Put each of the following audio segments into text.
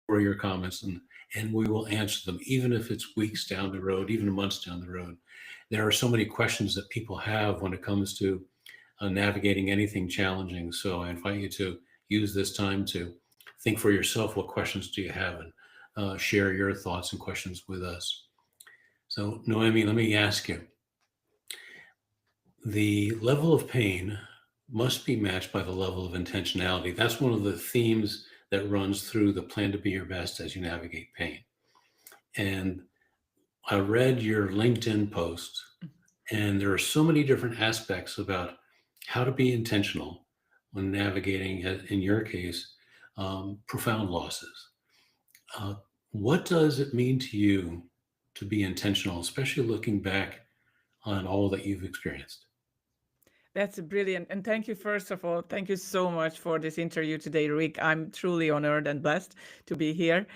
for your comments, and we will answer them, even if it's weeks down the road, even months down the road. There are so many questions that people have when it comes to navigating anything challenging. So I invite you to use this time to think for yourself, what questions do you have, and share your thoughts and questions with us. So, Noemi, let me ask you, the level of pain must be matched by the level of intentionality. That's one of the themes that runs through the Plan to Be Your Best as you navigate pain. And I read your LinkedIn post, and there are so many different aspects about how to be intentional when navigating, in your case, profound losses. Uh, what does it mean to you to be intentional, especially looking back on all that you've experienced? That's brilliant. And thank you, first of all. Thank you so much for this interview today, Rick. I'm truly honored and blessed to be here.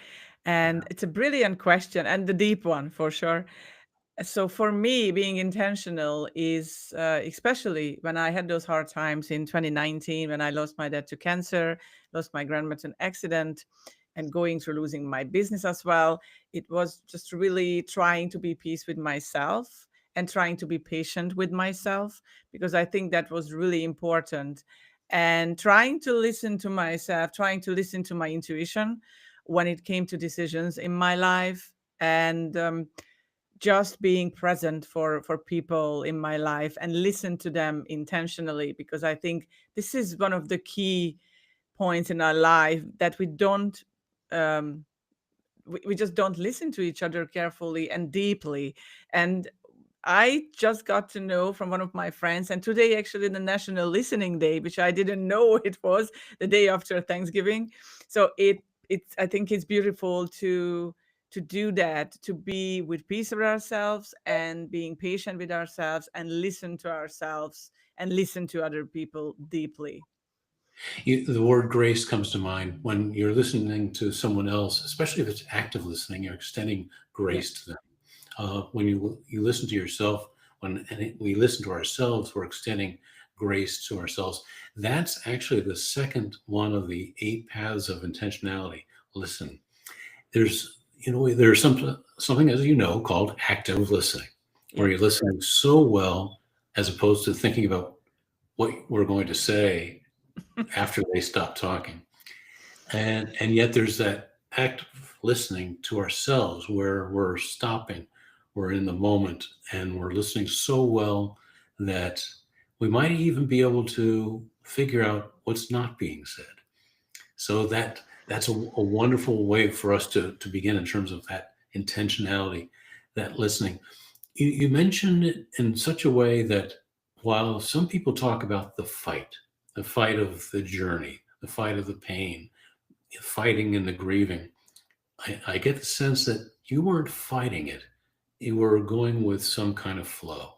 And it's a brilliant question and the deep one for sure. So for me, being intentional is especially when I had those hard times in 2019, when I lost my dad to cancer, lost my grandma to an accident, and going through losing my business as well. It was just really trying to be peace with myself and trying to be patient with myself, because I think that was really important. And trying to listen to myself, trying to listen to my intuition when it came to decisions in my life. And just being present for people in my life and listen to them intentionally, because I think this is one of the key points in our life that um, we just don't listen to each other carefully and deeply. And I just got to know from one of my friends, and today actually the National Listening Day, which I didn't know it was the day after Thanksgiving. So it's I think it's beautiful to do that, to be with peace with ourselves and being patient with ourselves and listen to ourselves and listen to other people deeply. The word grace comes to mind when you're listening to someone else, especially if it's active listening, you're extending Yeah. grace to them. When you listen to yourself, we listen to ourselves, we're extending grace to ourselves. That's actually the second one of the 8 paths of intentionality. Listen, there's something, as you know, called active listening, where Yeah. you're listening so well as opposed to thinking about what we're going to say after they stop talking. And yet there's that active listening to ourselves where we're stopping, we're in the moment, and we're listening so well that we might even be able to figure out what's not being said. So that's a wonderful way for us to begin in terms of that intentionality, that listening. You mentioned it in such a way that while some people talk about the fight of the journey, the fight of the pain, fighting and the grieving, I get the sense that you weren't fighting it. You were going with some kind of flow.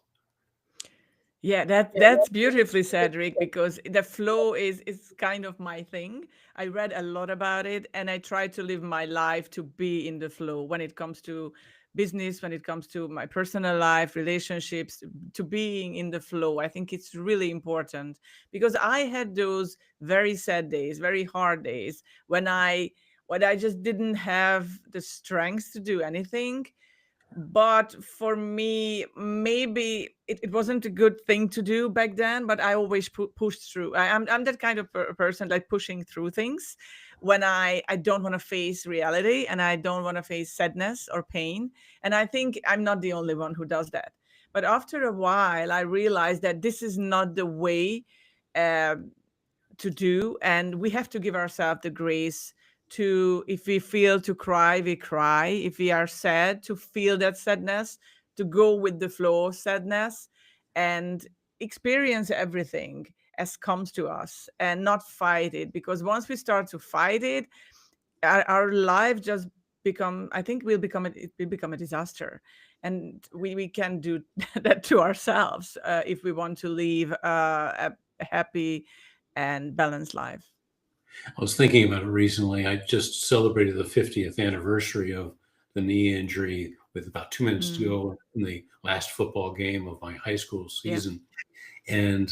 Yeah, that's beautifully said, Rick, because the flow is kind of my thing. I read a lot about it and I try to live my life to be in the flow when it comes to business, when it comes to my personal life, relationships, to being in the flow. I think it's really important because I had those very sad days, very hard days when I just didn't have the strength to do anything. But for me, maybe it wasn't a good thing to do back then, but I always pushed through. I'm that kind of person, like pushing through things when I don't want to face reality and I don't want to face sadness or pain. And I think I'm not the only one who does that. But after a while, I realized that this is not the way um to do, and we have to give ourselves the grace to, if we feel to cry, we cry. If we are sad, to feel that sadness, to go with the flow of sadness and experience everything as comes to us and not fight it, because once we start to fight it, our life just become, I think it will become a disaster. And we can do that to ourselves if we want to live a happy and balanced life. I was thinking about it recently. I just celebrated the 50th anniversary of the knee injury with about 2 minutes to Mm, go in the last football game of my high school yeah. season. And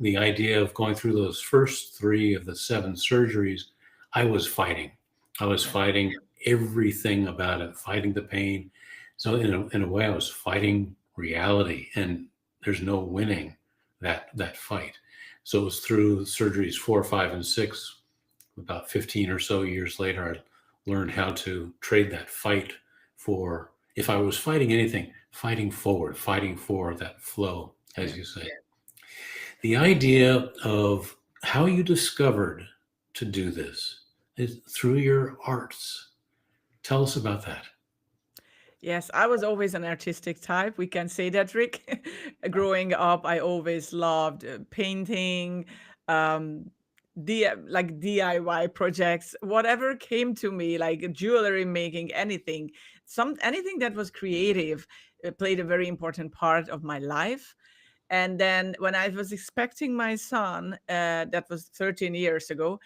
the idea of going through those first three of the seven surgeries, I was fighting. I was Yeah. fighting everything about it, fighting the pain. So in a way, I was fighting reality, and there's no winning that fight. So it was through surgeries 4, 5, and 6. About 15 or so years later, I learned how to trade that fight for, if I was fighting anything, fighting forward, fighting for that flow, as Yeah. you say. The idea of how you discovered to do this is through your arts. Tell us about that. Yes, I was always an artistic type. We can say that, Rick. Growing up, I always loved painting, um, like DIY projects, whatever came to me, like jewelry making, anything, anything that was creative, played a very important part of my life. And then when I was expecting my son, that was 13 years ago,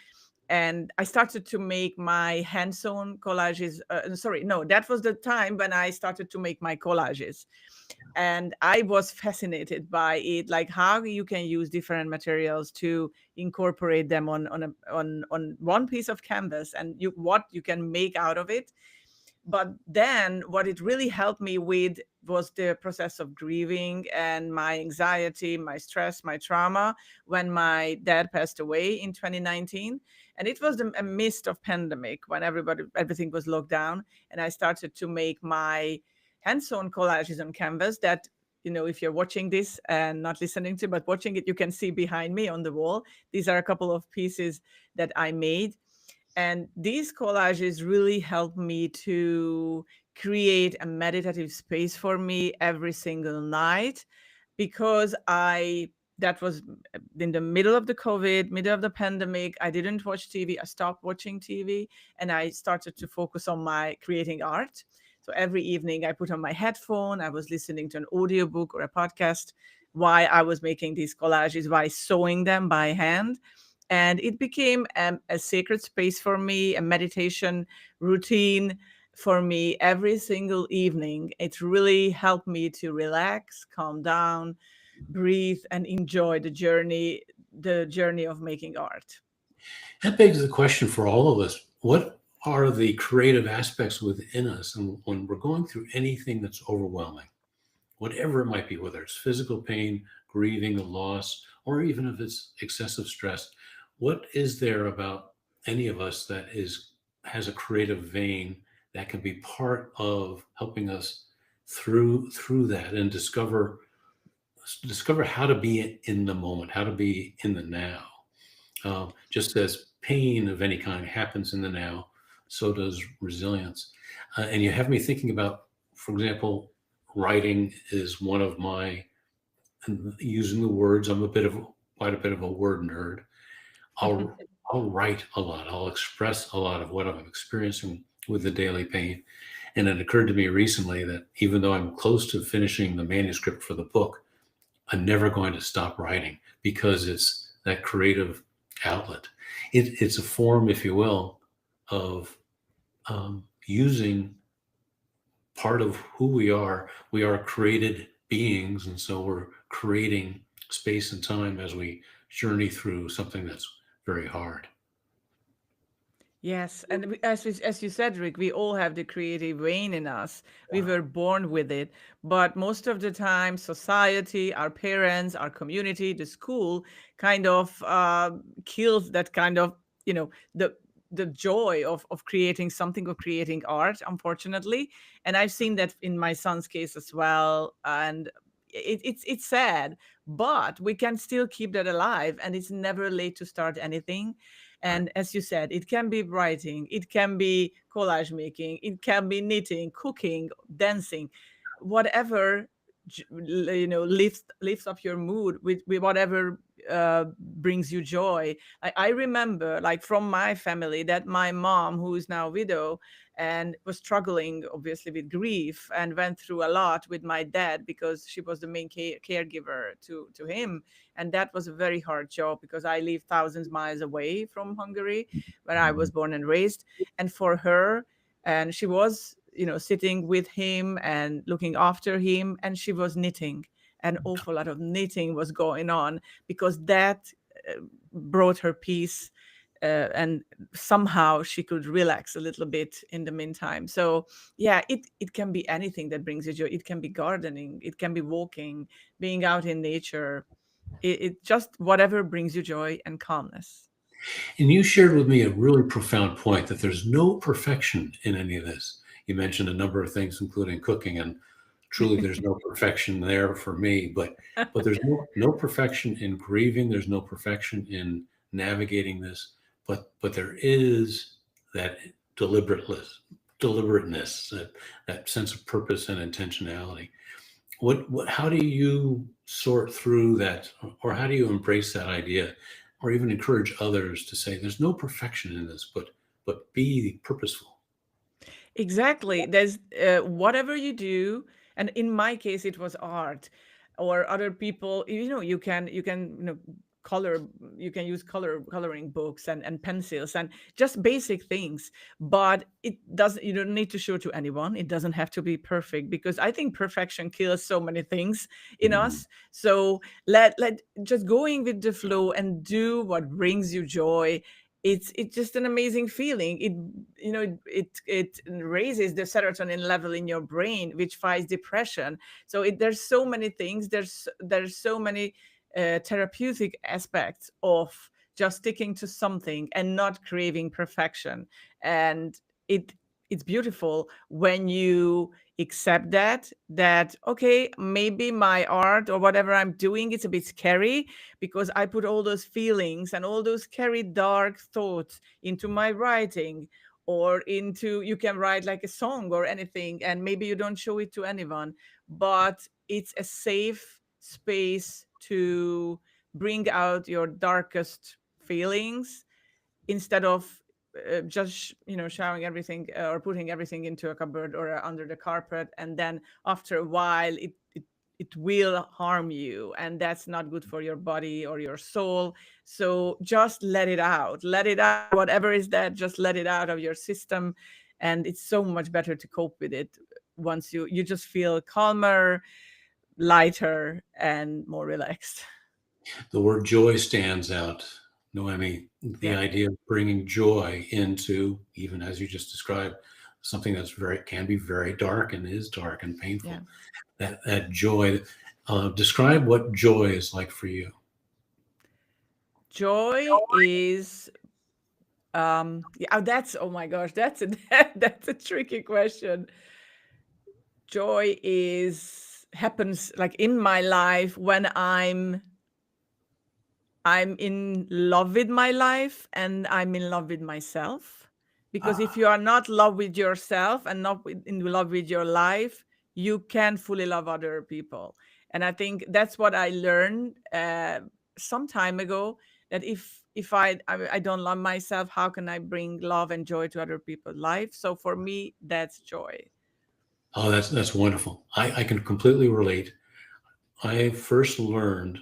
and I started to make my hand-sewn collages. Sorry, no, that was the time when I started to make my collages, and I was fascinated by it, like how you can use different materials to incorporate them on one piece of canvas, and what you can make out of it. But then what it really helped me with was the process of grieving and my anxiety, my stress, my trauma when my dad passed away in 2019. And it was a mist of pandemic when everything was locked down. And I started to make my hand-sewn collages on canvas that, if you're watching this and not listening to, but watching it, you can see behind me on the wall. These are a couple of pieces that I made, and these collages really help me to create a meditative space for me every single night, because that was in the middle of the COVID, middle of the pandemic. I didn't watch TV. I stopped watching TV, and I started to focus on my creating art. So every evening I put on my headphone, I was listening to an audiobook or a podcast while I was making these collages, by sewing them by hand. And it became a sacred space for me, a meditation routine for me every single evening. It really helped me to relax, calm down, breathe, and enjoy the journey of making art. That begs the question for all of us: what are the creative aspects within us? And when we're going through anything that's overwhelming, whatever it might be, whether it's physical pain, grieving a loss, or even if it's excessive stress, what is there about any of us that has a creative vein that can be part of helping us through that and discover how to be in the moment, how to be in the now? Just as pain of any kind happens in the now, so does resilience. And you have me thinking about, for example, writing is one of my, using the words. I'm quite a bit of a word nerd. I'll I'll write a lot. I'll express a lot of what I'm experiencing with the daily pain. And it occurred to me recently that even though I'm close to finishing the manuscript for the book, I'm never going to stop writing, because it's that creative outlet. It's a form, if you will, of using part of who we are. We are created beings, and so we're creating space and time as we journey through something that's very hard. Yes, and as you said, Rick, we all have the creative vein in us. We were born with it, but most of the time, society, our parents, our community, the school, kind of kills that kind of, the joy of creating something, of creating art, unfortunately. And I've seen that in my son's case as well, and it's sad, but we can still keep that alive, and it's never late to start anything. Right. And as you said, it can be writing, it can be collage making, it can be knitting, cooking, dancing, whatever lifts up your mood with whatever brings you joy. I remember, like, from my family, that my mom, who is now widow and was struggling obviously with grief, and went through a lot with my dad, because she was the main caregiver to him. And that was a very hard job, because I live thousands miles away from Hungary, where I was born and raised. And for her, and she was, sitting with him and looking after him, and she was knitting. An awful lot of knitting was going on, because that brought her peace. and somehow she could relax a little bit in the meantime. So yeah, it can be anything that brings you joy. It can be gardening, it can be walking, being out in nature. It just whatever brings you joy and calmness. And you shared with me a really profound point that there's no perfection in any of this. You mentioned a number of things, including cooking, and truly there's no perfection there for me. But there's no perfection in grieving. There's no perfection in navigating this. But there is that deliberateness, that sense of purpose and intentionality. What how do you sort through that, or how do you embrace that idea, or even encourage others to say there's no perfection in this, but be purposeful? Exactly. There's whatever you do, and in my case, it was art, or other people. You can color. You can use coloring books and pencils and just basic things. But it doesn't. You don't need to show to anyone. It doesn't have to be perfect, because I think perfection kills so many things in Mhm. us. So let just going with the flow and do what brings you joy. It's just an amazing feeling. It raises the serotonin level in your brain, which fights depression. So there's so many things. There's so many therapeutic aspects of just sticking to something and not craving perfection. And it it's beautiful when you accept that okay, maybe my art or whatever I'm doing, it's a bit scary, because I put all those feelings and all those scary dark thoughts into my writing, or into, you can write like a song or anything, and maybe you don't show it to anyone, but it's a safe space to bring out your darkest feelings, instead of just showering everything, or putting everything into a cupboard or under the carpet, and then after a while it will harm you, and that's not good for your body or your soul. So just let it out, whatever is that, just let it out of your system, and it's so much better to cope with it once you just feel calmer, lighter, and more relaxed. The word joy stands out, Noemi. The Yeah. idea of bringing joy into, even as you just described, something that's can be very dark and is dark and Yeah. painful. That joy. Describe what joy is like for you. Joy is yeah, that's, oh my gosh, that's a that's a tricky question. Joy is happens like in my life when I'm in love with my life and I'm in love with myself. Because if Ah, you are not love with yourself and not in love with your life, you can't fully love other people. And I think that's what I learned some time ago. That if I don't love myself, how can I bring love and joy to other people's life? So for me, that's joy. oh, that's wonderful. I can completely relate. I first learned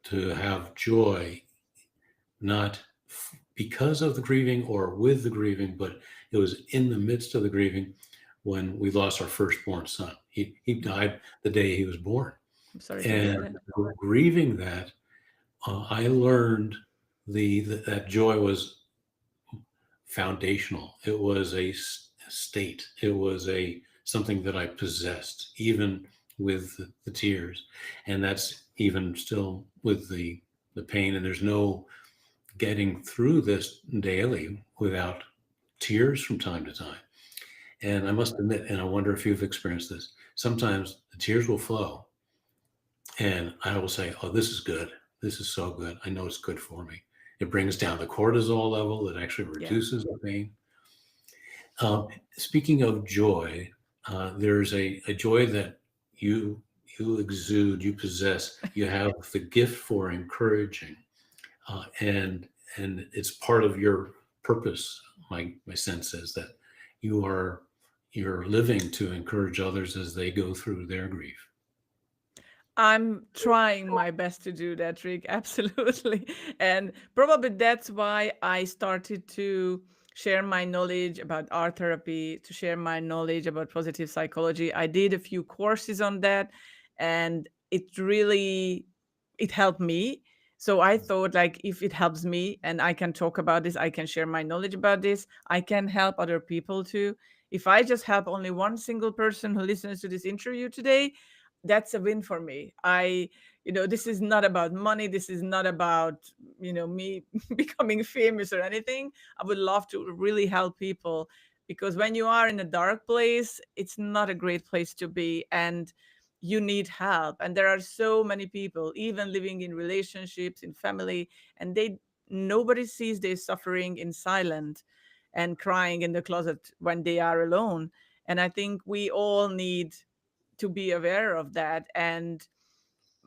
to have joy not because of the grieving or with the grieving, but it was in the midst of the grieving when we lost our firstborn son. He Mm. died the day he was born. I'm sorry to hear And that. grieving that, I learned that joy was foundational. It was a state. It was a something that I possessed, even with the tears, and that's even still with the pain. And there's no getting through this daily without tears from time to time. And I must admit, and I wonder if you've experienced this, sometimes the tears will flow and I will say, oh, this is good. This is so good. I know it's good for me. It brings down the cortisol level. It actually Yeah. reduces the pain. Um, Speaking of joy, there's a joy that you you exude, you possess. You have the gift for encouraging, and it's part of your purpose. My sense is that you are you're living to encourage others as they go through their grief. I'm trying my best to do that, Rick. Absolutely. And probably that's why I started to share my knowledge about art therapy, to share my knowledge about positive psychology. I did a few courses on that, and it really it helped me. So I thought, like, if it helps me and I can talk about this, I can share my knowledge about this, I can help other people too. If I just help only one single person who listens to this interview today, that's a win for me. This is not about money. This is not about, me becoming famous or anything. I would love to really help people, because when you are in a dark place, it's not a great place to be. And you need help, and there are so many people even living in relationships, in family, and nobody sees their suffering in silence and crying in the closet when they are alone. And I think we all need to be aware of that. And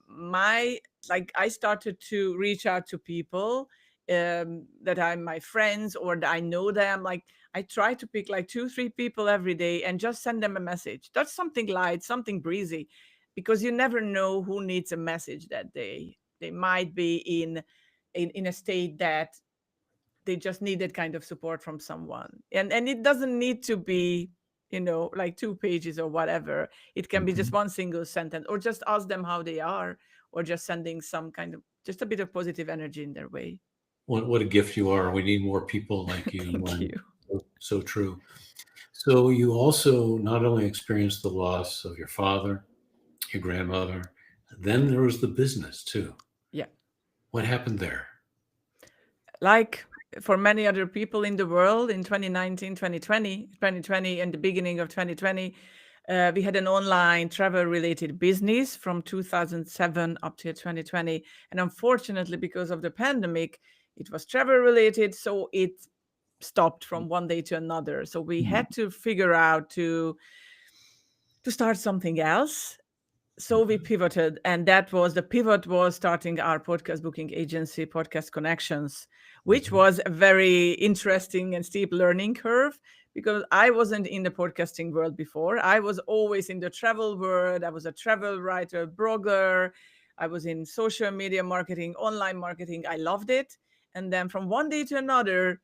my like I started to reach out to people, that I'm my friends or that I know them. Like, I try to pick like 2 3 people every day and just send them a message. That's something light, something breezy, because you never know who needs a message that day. They might be in a state that they just need that kind of support from someone. And it doesn't need to be, like 2 pages or whatever. It can be just Mhm. one single sentence, or just ask them how they are, or just sending some kind of, just a bit of positive energy in their way. What a gift you are. We need more people like you, Thank you. Noemi. So true. So you also not only experienced the loss of your father, your grandmother, then there was the business too. Yeah. What happened there? Like for many other people in the world, in 2019, 2020 and the beginning of 2020, we had an online travel related business from 2007 up to 2020. And unfortunately, because of the pandemic, it was travel related. So it stopped from one day to another. So we Mhm. had to figure out to start something else. So we pivoted, and the pivot was starting our podcast booking agency, Podcast Connections, which Mhm. was a very interesting and steep learning curve, because I wasn't in the podcasting world before. I was always in the travel world. I was a travel writer, blogger. I was in social media marketing, online marketing. I loved it. And then from one day to another,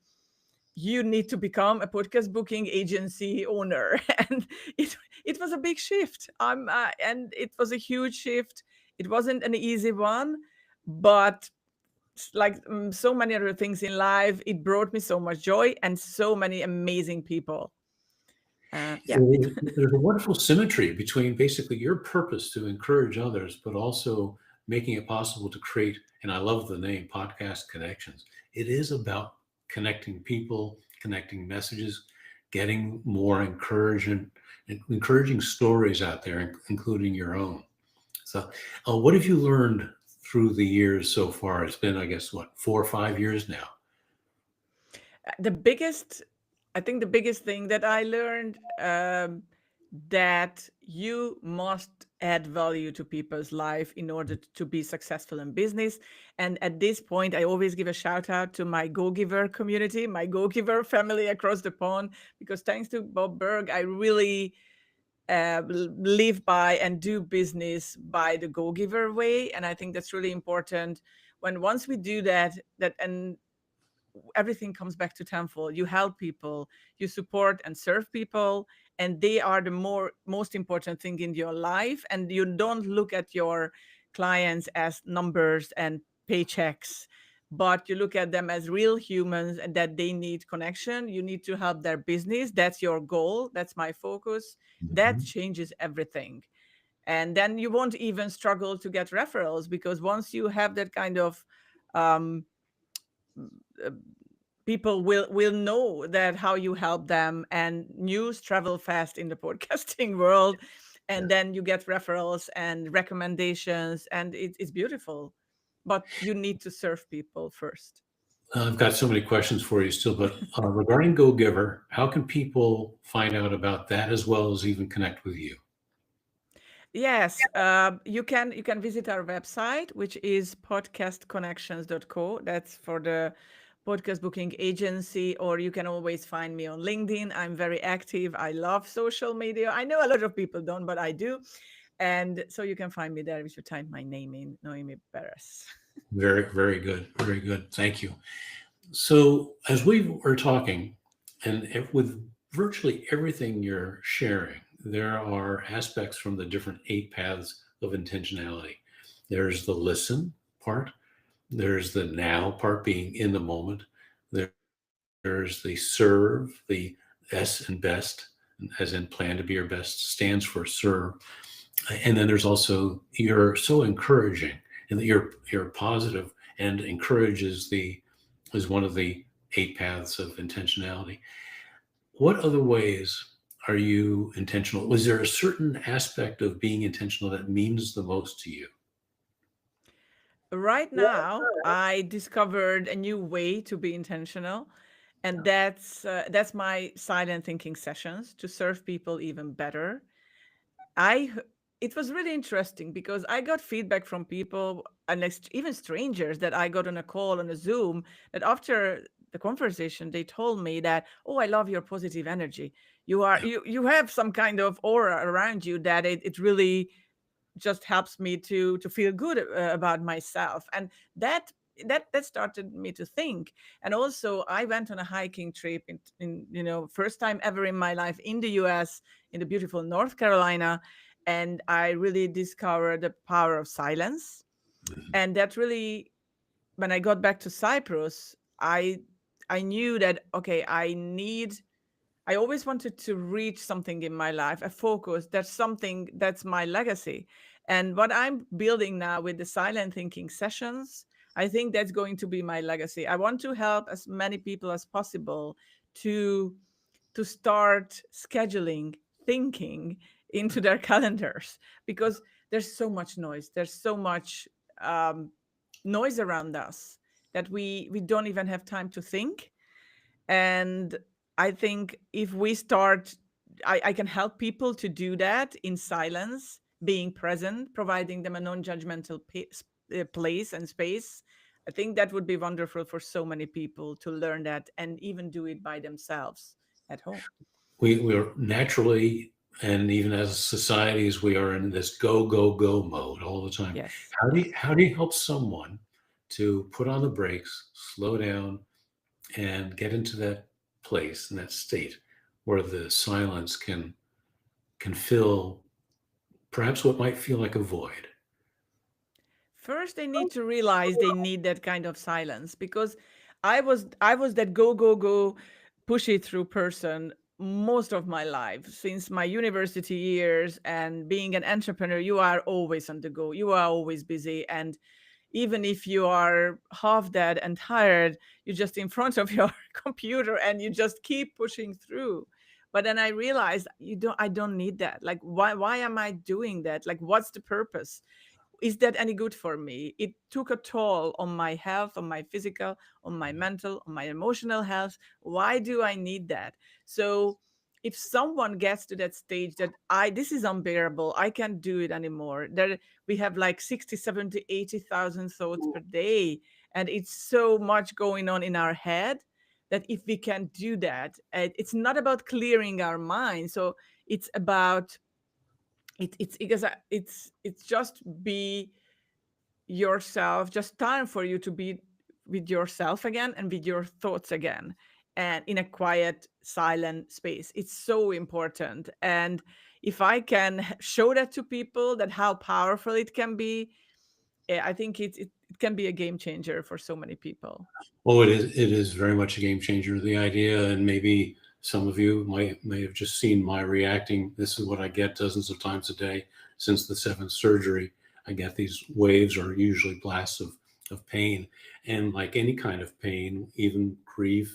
you need to become a podcast booking agency owner. And it was a big shift. And it was a huge shift. It wasn't an easy one, but like, so many other things in life, it brought me so much joy and so many amazing people. Yeah. So there's a wonderful symmetry between basically your purpose to encourage others, but also making it possible to create, and I love the name Podcast Connections. It is about connecting people, connecting messages, getting more encouragement, encouraging stories out there, including your own. So, what have you learned through the years so far? It's been, I guess, what, 4 or 5 years now? the biggest I think the biggest thing that I learned, that you must add value to people's life in order to be successful in business. And at this point, I always give a shout out to my Go Giver community, my Go Giver family across the pond, because thanks to Bob Berg, I really live by and do business by the Go Giver way. And I think that's really important. When once we do that and everything comes back to tenfold. You help people, you support and serve people, and they are the most important thing in your life. And you don't look at your clients as numbers and paychecks, but you look at them as real humans, and that they need connection. You need to help their business. That's your goal. That's my focus. That Mhm. changes everything. And then you won't even struggle to get referrals, because once you have that kind of, um, uh, people will know that how you help them, and news travel fast in the podcasting world. Yeah. And then you get referrals and recommendations, and it's beautiful. But you need to serve people first. I've got so many questions for you still, but regarding Go Giver, how can people find out about that as well as even connect with you? Yes, you can visit our website, which is podcastconnections.co. That's for the podcast booking agency. Or you can always find me on LinkedIn. I'm very active. I love social media. I know a lot of people don't, but I do. And so you can find me there if you type my name in, Noémi Beres. Very, very good. Very good. Thank you. So, as we were talking, and with virtually everything you're sharing, there are aspects from the different 8 paths of intentionality. There's the listen part, There's the now part, being in the moment. There's the serve, the S in best, as in plan to be your best, stands for serve. And then there's also, you're so encouraging, and that you're positive, and encourages is one of the 8 paths of intentionality. What other ways are you intentional? Was there a certain aspect of being intentional that means the most to you? Right now, I discovered a new way to be intentional, and that's my silent thinking sessions to serve people even better. I h- it was really interesting because I got feedback from people and even strangers that I got on a call on a Zoom, that after the conversation they told me that, oh, I love your positive energy. You have some kind of aura around you that it really just helps me to feel good about myself. And that that started me to think. And also I went on a hiking trip in first time ever in my life in the US, in the beautiful North Carolina. And I really discovered the power of silence. And that really, when I got back to Cyprus, I knew that, okay, I always wanted to reach something in my life, a focus. That's something that's my legacy. And what I'm building now with the silent thinking sessions, I think that's going to be my legacy. I want to help as many people as possible to start scheduling thinking into their calendars, because there's so much noise. There's so much um, noise around us that we don't even have time to think. And I think if we start, I can help people to do that in silence, being present, providing them a non-judgmental place and space. I think that would be wonderful for so many people to learn that and even do it by themselves at home. We're naturally, and even as societies, we are in this go, go, go mode all the time. Yes. How do you help someone to put on the brakes, slow down, and get into that place, in that state where the silence can fill perhaps what might feel like a void? First, they need to realize they need that kind of silence, because I was that go go go, push it through person most of my life since my university years. And being an entrepreneur, you are always on the go. You are always busy, and even if you are half dead and tired, you're just in front of your computer and you just keep pushing through. But then I realized, I don't need that. Like, why am I doing that? Like, what's the purpose? Is that any good for me? It took a toll on my health, on my physical, on my mental, on my emotional health. Why do I need that? So if someone gets to that stage that this is unbearable, I can't do it anymore. There we have like 60, 70, 80,000 thoughts per day. And it's so much going on in our head that if we can do that, it's not about clearing our mind. So it's about it's because it's just be yourself, just time for you to be with yourself again and with your thoughts again, and in a quiet silent space. It's so important. And if I can show that to people, that how powerful it can be, I think it can be a game changer for so many people. Oh, it is very much a game changer. The idea, and maybe some of you may have just seen my reacting. This is what I get dozens of times a day since the 7th surgery. I get these waves, or usually blasts of pain. And like any kind of pain, even grief,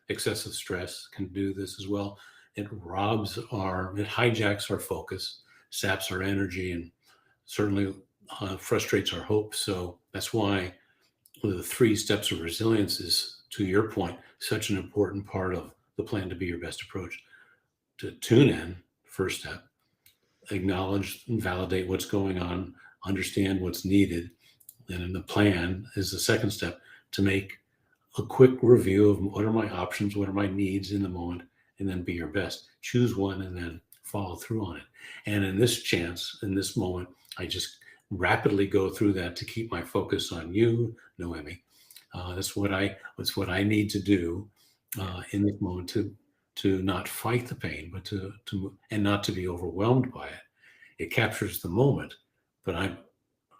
excessive stress can do this as well. It hijacks our focus, saps our energy, and certainly frustrates our hopes. So that's why the 3 steps of resilience is, to your point, such an important part of the plan to be your best approach. To tune in, first step, acknowledge and validate what's going on, understand what's needed. And in the plan is the second step, to make a quick review of what are my options, what are my needs in the moment, and then be your best. Choose one and then follow through on it. And in this moment, I just rapidly go through that to keep my focus on you, Noemi. That's what I need to do Yes. in this moment, to not fight the pain, but to and not to be overwhelmed by it. It captures the moment, but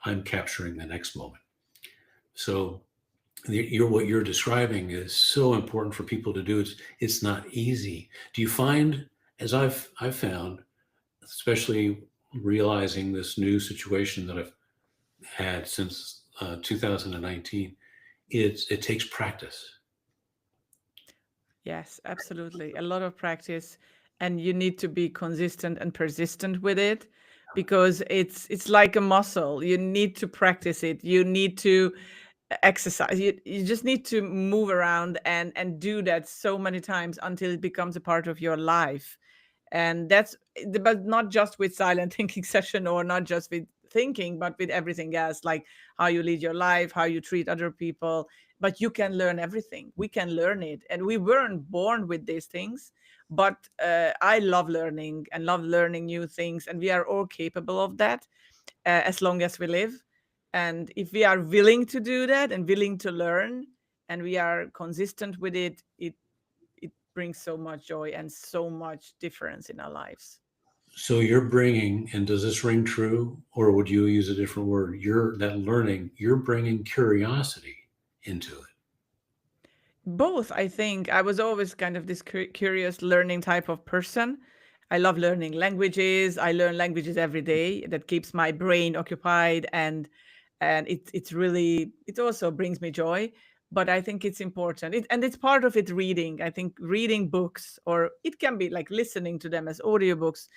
I'm capturing the next moment. So what you're describing is so important for people to do. It's not easy. Do you find, as I've found, especially realizing this new situation that I've had since 2019, it takes practice. Yes, absolutely. A lot of practice, and you need to be consistent and persistent with it because it's like a muscle. You need to practice it. You need to exercise. You just need to move around and do that so many times until it becomes a part of your life. And that's but not just with silent thinking session, or not just with thinking, but with everything else, like how you lead your life, how you treat other people. But you can learn everything. We can learn it, and we weren't born with these things. But I love learning and love learning new things, and we are all capable of that, as long as we live. And if we are willing to do that and willing to learn, and we are consistent with it, it brings so much joy and so much difference in our lives. So you're bringing, and does this ring true, or would you use a different word? That learning, you're bringing curiosity into it. Both, I think. I was always kind of this curious learning type of person. I love learning languages. I learn languages every day. That keeps my brain occupied, and it's really, it also brings me joy. But I think it's important, and it's part of it. Reading, I think, reading books, or it can be like listening to them as audiobooks.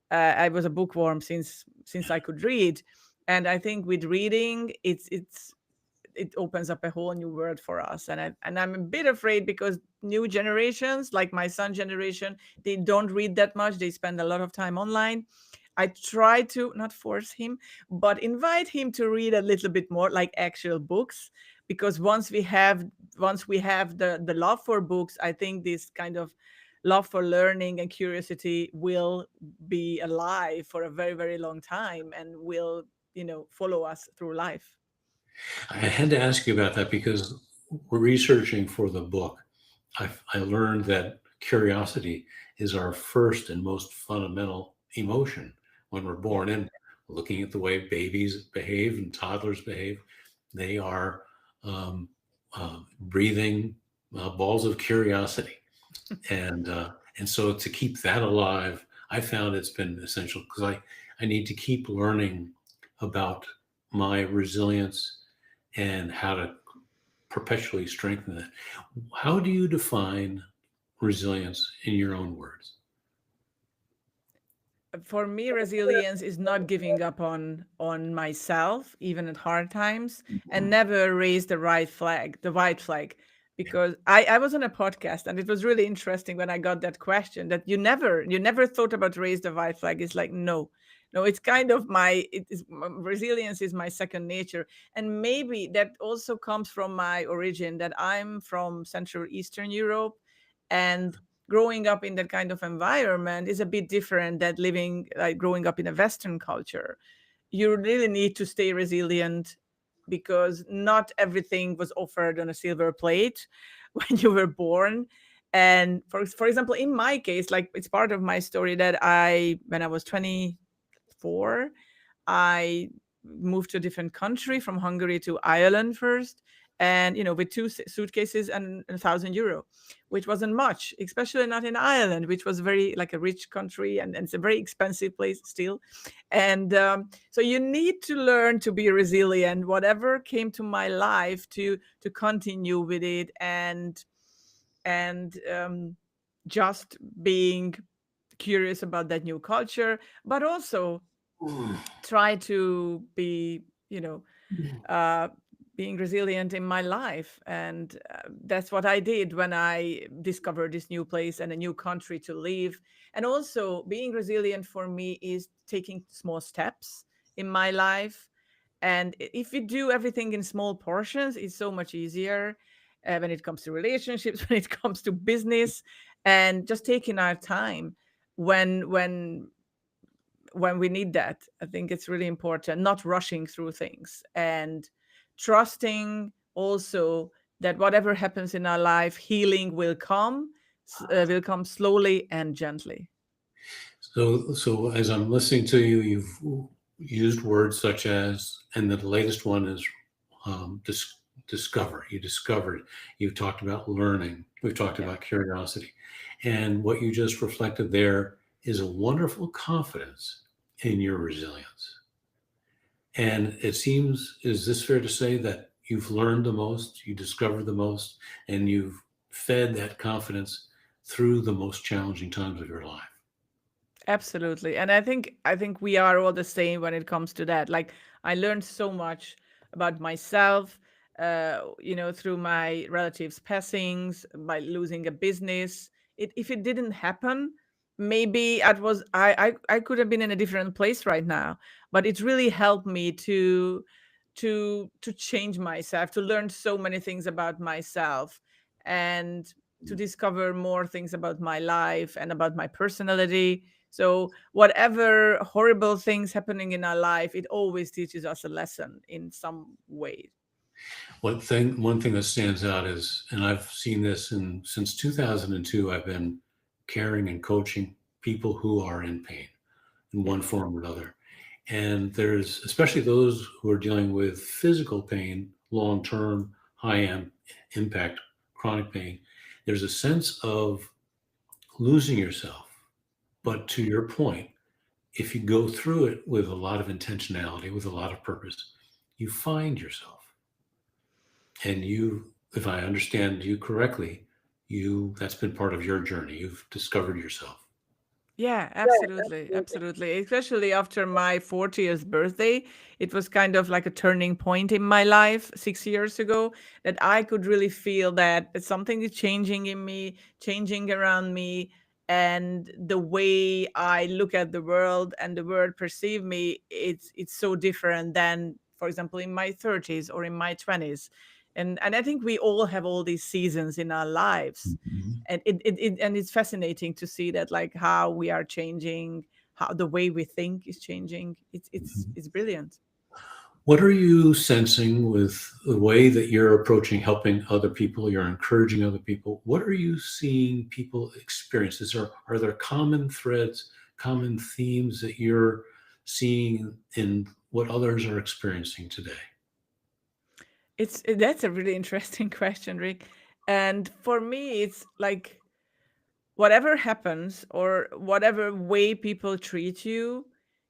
I was a bookworm since I could read, and I think with reading, it opens up a whole new world for us. And I'm a bit afraid because new generations, like my son generation, they don't read that much. They spend a lot of time online. I try to not force him, but invite him to read a little bit more, like actual books, because once we have the love for books, I think this kind of love for learning and curiosity will be alive for a very, very long time, and will, follow us through life. I had to ask you about that because we're researching for the book. I learned that curiosity is our first and most fundamental emotion when we're born. And looking at the way babies behave and toddlers behave, they are breathing balls of curiosity. And so to keep that alive, I found it's been essential because I need to keep learning about my resilience and how to perpetually strengthen it. How do you define resilience in your own words? For me, resilience is not giving up on myself even at hard times, and never raise the white flag. Because I was on a podcast, and it was really interesting when I got that question, that you never thought about raise the white flag. It's like, no, no, it's kind of resilience is my second nature. And maybe that also comes from my origin, that I'm from Central Eastern Europe, and growing up in that kind of environment is a bit different than living, like, growing up in a Western culture. You really need to stay resilient, because not everything was offered on a silver plate when you were born. And for example, in my case, like, it's part of my story that when I was 24, I moved to a different country, from Hungary to Ireland first, and with two suitcases and €1,000, which wasn't much, especially not in Ireland, which was very, like, a rich country, and it's a very expensive place still. And so you need to learn to be resilient, whatever came to my life, to continue with it, and just being curious about that new culture, but also try to be, uh, being resilient in my life. And that's what I did when I discovered this new place and a new country to live. And also, being resilient for me is taking small steps in my life. And if you do everything in small portions, it's so much easier, when it comes to relationships, when it comes to business, and just taking our time when we need that. I think it's really important, not rushing through things, and trusting also that whatever happens in our life, healing will come slowly and gently. So as I'm listening to you, you've used words such as, and the latest one is discover. You discovered. You've talked about learning. We've talked Yeah, about curiosity. And what you just reflected there is a wonderful confidence in your resilience. And it seems, is this fair to say that you've learned the most, you discovered the most, and you've fed that confidence through the most challenging times of your life? absolutely. And I think we are all the same when it comes to that. Like I learned so much about myself, through my relatives' passings, by losing a business. If it didn't happen, maybe I could have been in a different place right now. But it really helped me to change myself, to learn so many things about myself, and to discover more things about my life and about my personality. So whatever horrible things happening in our life, it always teaches us a lesson in some way. One thing that stands out is, and I've seen this since 2002, I've been caring and coaching people who are in pain in Yeah. one form or another. And there's especially those who are dealing with physical pain, long term, impact, chronic pain. There's a sense of losing yourself. But to your point, if you go through it with a lot of intentionality, with a lot of purpose, you find yourself. And you, if I understand you correctly, that's been part of your journey. You've discovered yourself. Yeah, absolutely. Absolutely. Especially after my 40th birthday, it was kind of like a turning point in my life 6 years ago, that I could really feel that something is changing in me, changing around me. And the way I look at the world and the world perceive me, it's so different than, for example, in my 30s or in my 20s. And I think we all have all these seasons in our lives, Mhm. and and it's fascinating to see that, like, how we are changing, how the way we think is changing. It's brilliant. What are you sensing with the way that you're approaching helping other people? You're encouraging other people. What are you seeing people experience? Are there common threads, common themes that you're seeing in what others are experiencing today? That's a really interesting question, Rick. And for me, it's like, whatever happens or whatever way people treat you,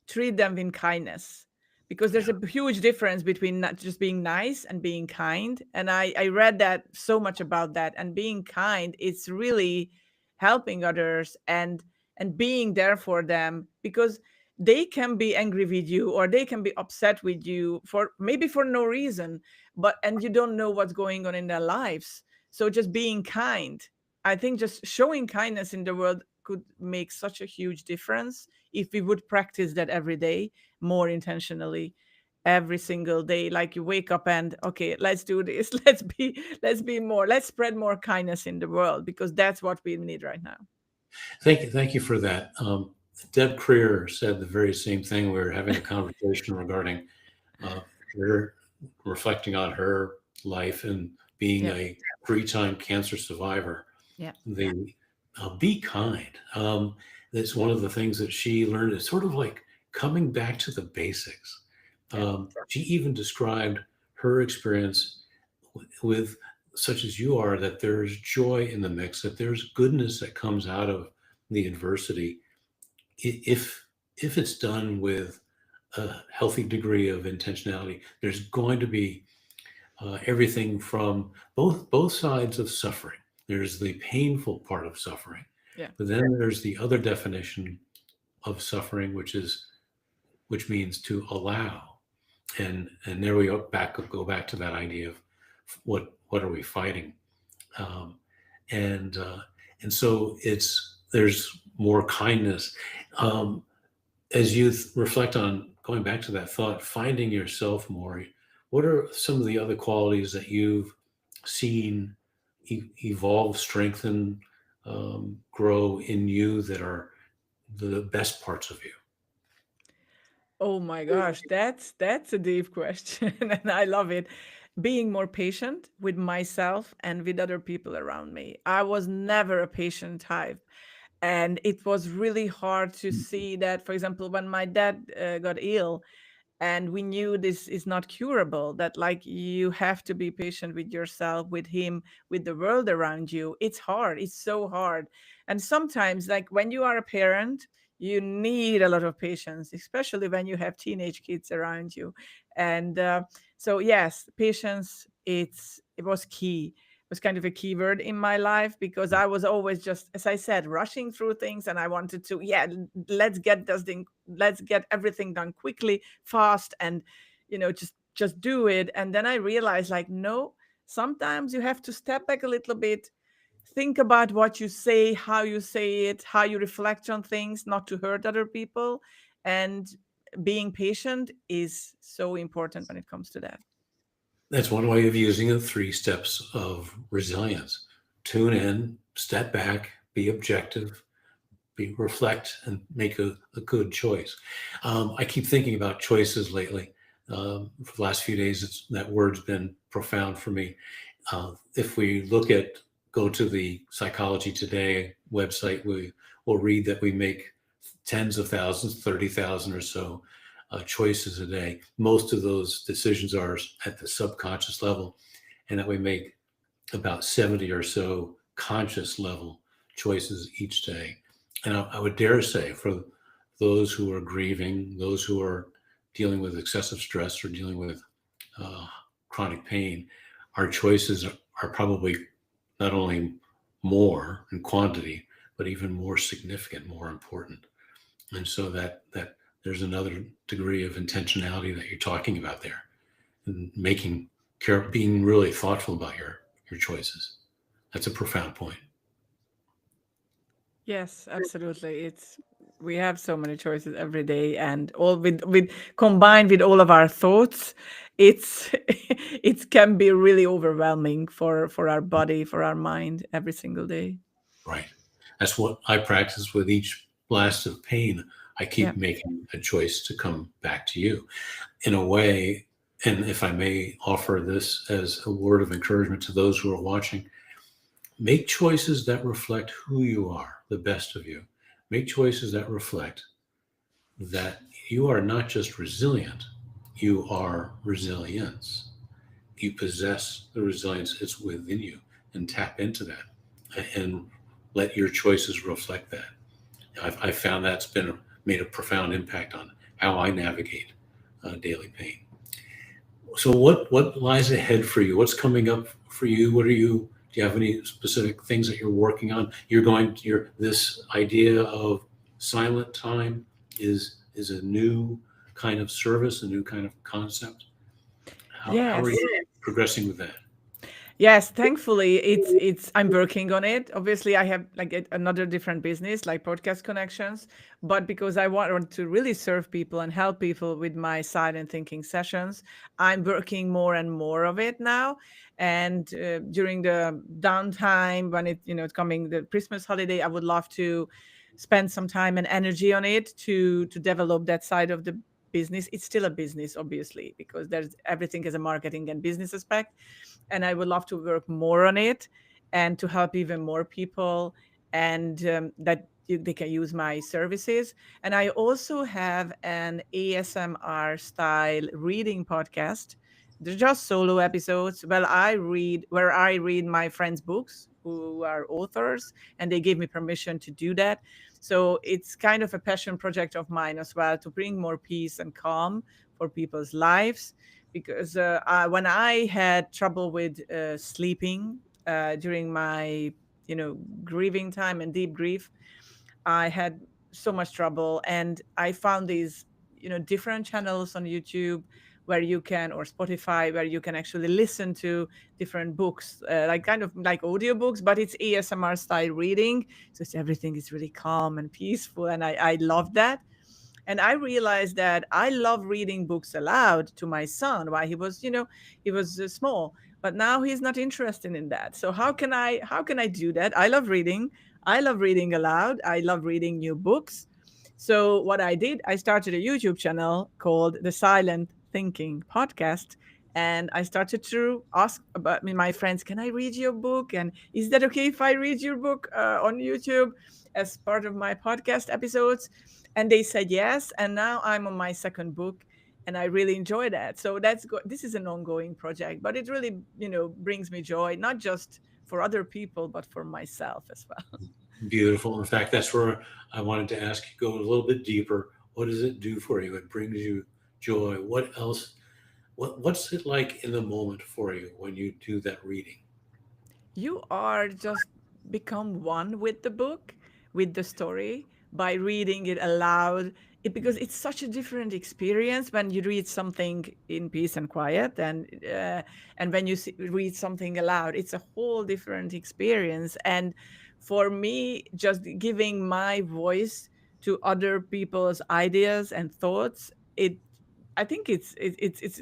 treat them in kindness, because there's Yeah. a huge difference between not just being nice and being kind. And I read that so much about that. And being kind, it's really helping others and being there for them, because they can be angry with you or they can be upset with you for maybe for no reason, but and you don't know what's going on in their lives. So just being kind, I think just showing kindness in the world could make such a huge difference if we would practice that every day, more intentionally, every single day. Like you wake up and, okay, let's do this. Let's be more, let's spread more kindness in the world, because that's what we need right now. Thank you for that. Deb Creer said the very same thing. We were having a conversation regarding uh, her reflecting on her life and being Yeah, a three-time cancer survivor. yeah, The be kind. That's one of the things that she learned. Is sort of like coming back to the basics. yeah, She even described her experience with such as you are, that there's joy in the mix, that there's goodness that comes out of the adversity if it's done with a healthy degree of intentionality. There's going to be everything from both sides of suffering. There's the painful part of suffering, yeah. but then there's the other definition of suffering, which means to allow. And there we go back to that idea of what are we fighting, um, and and so there's more kindness. Um, as you reflect on going back to that thought, finding yourself more, what are some of the other qualities that you've seen evolve, strengthen, grow in you that are the best parts of you? Oh my gosh, that's a deep question, and I love it. Being more patient with myself and with other people around me. I was never a patient type, and it was really hard to see that. For example, when my dad got ill, and we knew this is not curable, that like you have to be patient with yourself, with him, with the world around you. It's hard, it's so hard. And sometimes, like when you are a parent, you need a lot of patience, especially when you have teenage kids around you. And so yes, patience, it was key. It was kind of a key word in my life, because I was always just, as I said, rushing through things, and I wanted to, yeah, let's get this thing, let's get everything done quickly, fast, and just do it. And then I realized, like, no, sometimes you have to step back a little bit, think about what you say it, how you reflect on things, not to hurt other people. And being patient is so important when it comes to that. That's one way of using the 3 steps of resilience. Tune in, step back, be objective, be reflect, and make a good choice. I keep thinking about choices lately. For the last few days, that word's been profound for me. If we go to the Psychology Today website, we will read that we make tens of thousands, 30,000 or so choices a day. Most of those decisions are at the subconscious level, and that we make about 70 or so conscious level choices each day. And I would dare say, for those who are grieving, those who are dealing with excessive stress or dealing with uh, chronic pain, our choices are probably not only more in quantity, but even more significant, more important. And so that there's another degree of intentionality that you're talking about there, and making care, being really thoughtful about your choices. That's a profound point. Yes, absolutely. It's We have so many choices every day, and all with combined with all of our thoughts, it's it can be really overwhelming for our body, for our mind every single day. Right. That's what I practice with each blast of pain. I Yeah. keep making a choice to come back to you in a way. And if I may offer this as a word of encouragement to those who are watching, make choices that reflect who you are, the best of you. Make choices that reflect that you are not just resilient, you are resilience. You possess the resilience, it's within you, and tap into that and let your choices reflect that. I've found that's made a profound impact on how I navigate daily pain. So what lies ahead for you? What's coming up for you? Do you have any specific things that you're working on? This idea of silent time is a new kind of service, a new kind of concept. How are Yes. you progressing with that? Yes, thankfully it's I'm working on it. Obviously, I have like another different business like podcast connections, but because I want to really serve people and help people with my silent thinking sessions, I'm working more and more of it now. And during the downtime, when it's coming the Christmas holiday, I would love to spend some time and energy on it to develop that side of the business. It's still a business, obviously, because there's everything as a marketing and business aspect, and I would love to work more on it and to help even more people, and that they can use my services. And I also have an ASMR style reading podcast. They're just solo episodes. Well, I read my friends' books who are authors, and they gave me permission to do that. So it's kind of a passion project of mine as well, to bring more peace and calm for people's lives, because when I had trouble with sleeping during my grieving time and deep grief, I had so much trouble, and I found these different channels on YouTube where you can, or Spotify, where you can actually listen to different books, like kind of like audiobooks, but it's ASMR style reading, so everything is really calm and peaceful, and I love that. And I realized that I love reading books aloud to my son while he was small, but now he's not interested in that. So how can I do that? I love reading. I love reading aloud. I love reading new books. So what I did, I started a YouTube channel called The Silent Thinking Podcast. And I started to ask about my friends, can I read your book? And is that okay if I read your book on YouTube as part of my podcast episodes? And they said yes. And now I'm on my second book. and I really enjoy that. So this is an ongoing project, but it really, brings me joy, not just for other people, but for myself as well. Beautiful. In fact, that's where I wanted to ask you, go a little bit deeper. What does it do for you? It brings you joy. What else? What's it like in the moment for you when you do that reading? You are just become one with the book, with the story, by reading it aloud. Because it's such a different experience when you read something in peace and quiet, and when you read something aloud, it's a whole different experience. And for me, just giving my voice to other people's ideas and thoughts, it I think it's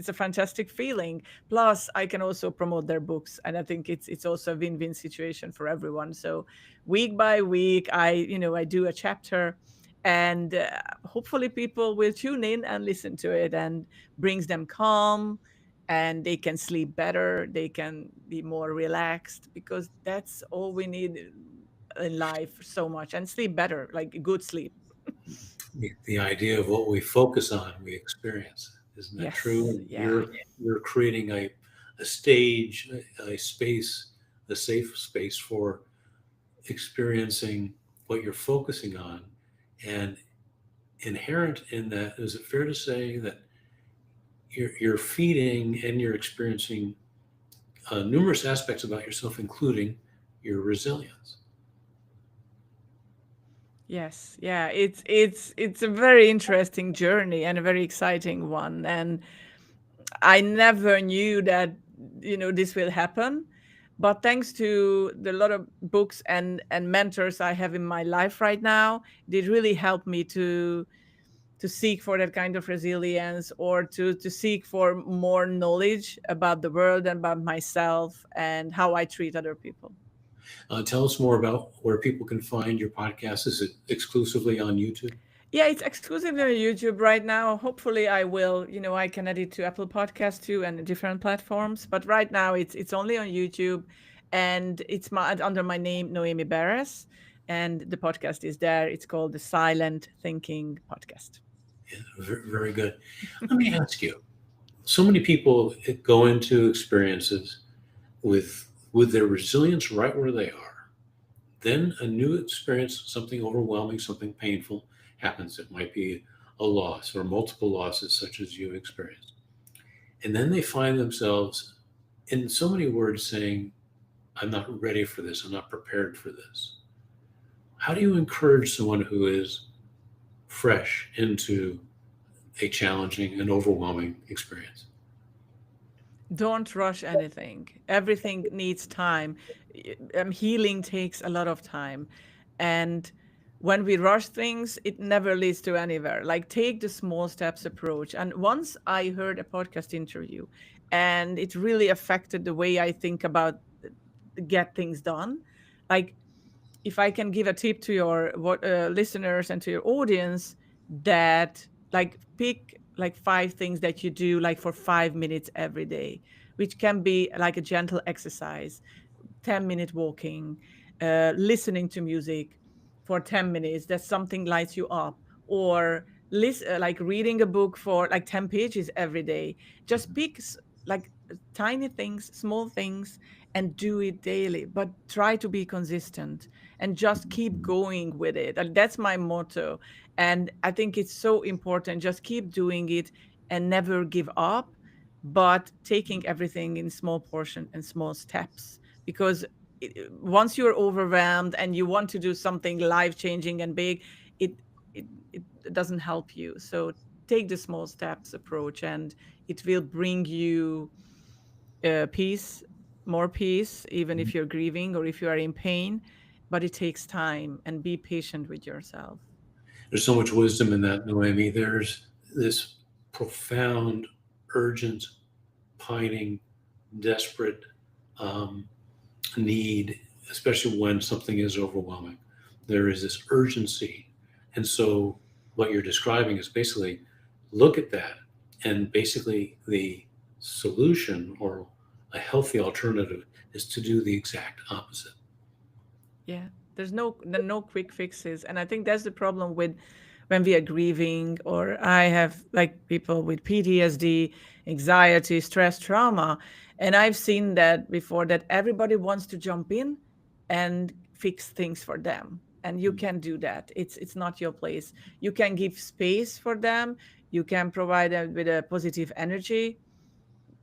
a fantastic feeling. Plus, I can also promote their books, and I think it's also a win-win situation for everyone. So, week by week, I do a chapter, and hopefully, people will tune in and listen to it, and brings them calm, and they can sleep better. They can be more relaxed because that's all we need in life so much, and sleep better, like good sleep. The idea of what we focus on, we experience. Isn't that true? Yes, And yeah. you're creating a stage, a space, a safe space for experiencing what you're focusing on. And inherent in that, is it fair to say that you're feeding and you're experiencing numerous aspects about yourself, including your resilience? Yes, yeah, it's a very interesting journey and a very exciting one. And I never knew that this will happen, but thanks to the lot of books and mentors I have in my life right now, they really helped me to seek for that kind of resilience, or to seek for more knowledge about the world and about myself and how I treat other people. Tell us more about where people can find your podcast. Is it exclusively on YouTube? Yeah, it's exclusively on YouTube right now. Hopefully, I can add it to Apple Podcast too and different platforms. But right now, it's only on YouTube, and it's under my name, Noémi Beres, and the podcast is there. It's called the Silent Thinking Podcast. Yeah, very good. Let me ask you, so many people go into experiences with their resilience right where they are. Then a new experience, something overwhelming, something painful happens. It might be a loss or multiple losses, such as you experienced. And then they find themselves, in so many words, saying, I'm not ready for this. I'm not prepared for this. How do you encourage someone who is fresh into a challenging and overwhelming experience? Don't rush anything. Everything needs time. Healing takes a lot of time. And when we rush things, it never leads to anywhere. Like, take the small steps approach. And once I heard a podcast interview, and it really affected the way I think about get things done. Like, if I can give a tip to your listeners and to your audience, that like pick like 5 things that you do like for 5 minutes every day, which can be like a gentle exercise, 10-minute walking, listening to music for 10 minutes. That something lights you up, or like reading a book for like 10 pages every day. Just pick like tiny things, small things, and do it daily, but try to be consistent and just keep going with it. And that's my motto. And I think it's so important. Just keep doing it and never give up, but taking everything in small portion and small steps. Because once you're overwhelmed and you want to do something life changing and big, it, it doesn't help you. So take the small steps approach, and it will bring you peace, more peace, even if you're grieving or if you are in pain. But it takes time, and be patient with yourself. There's so much wisdom in that, Noemi. There's this profound, urgent, pining, desperate um, need, especially when something is overwhelming. There is this urgency. And so, what you're describing is basically look at that, and basically, the solution or a healthy alternative is to do the exact opposite. Yeah, there's no quick fixes, and I think that's the problem with when we are grieving, or I have like people with PTSD, anxiety, stress, trauma, and I've seen that before, that everybody wants to jump in and fix things for them, and you can do that. It's not your place. You can give space for them, you can provide them with a positive energy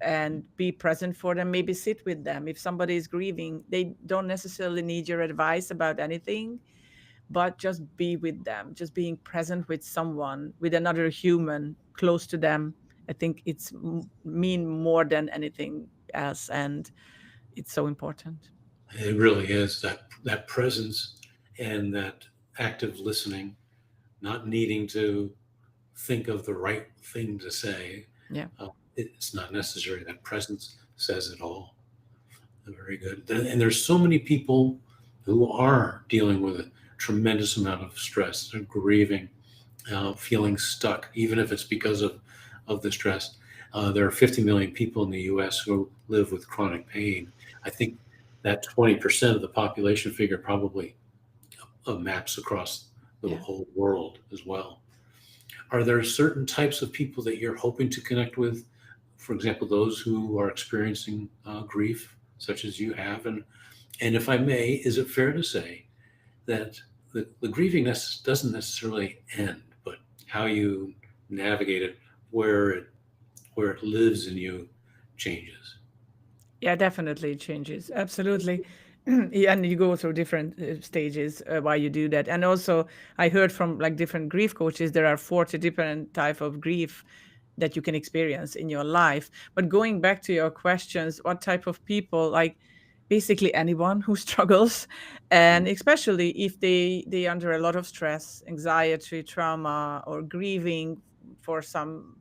and be present for them, maybe sit with them. If somebody is grieving, they don't necessarily need your advice about anything, but just be with them, just being present with someone, with another human close to them. I think it's mean more than anything else, and it's so important. It really is that presence and that active listening, not needing to think of the right thing to say. Yeah. It's not necessary. That presence says it all. Very good. And there's so many people who are dealing with a tremendous amount of stress. They're grieving, feeling stuck, even if it's because of the stress. There are 50 million people in the U.S. who live with chronic pain. I think that 20% of the population figure probably maps across the Yeah. whole world as well. Are there certain types of people that you're hoping to connect with? For example, those who are experiencing grief, such as you have, and if I may, is it fair to say that the grieving doesn't necessarily end, but how you navigate it, where it lives in you, changes? Yeah, definitely it changes. Absolutely. Yeah, and you go through different stages while you do that. And also, I heard from like different grief coaches, there are 40 different type of grief that you can experience in your life. But going back to your questions, what type of people, like basically anyone who struggles, and especially if they under a lot of stress, anxiety, trauma, or grieving for some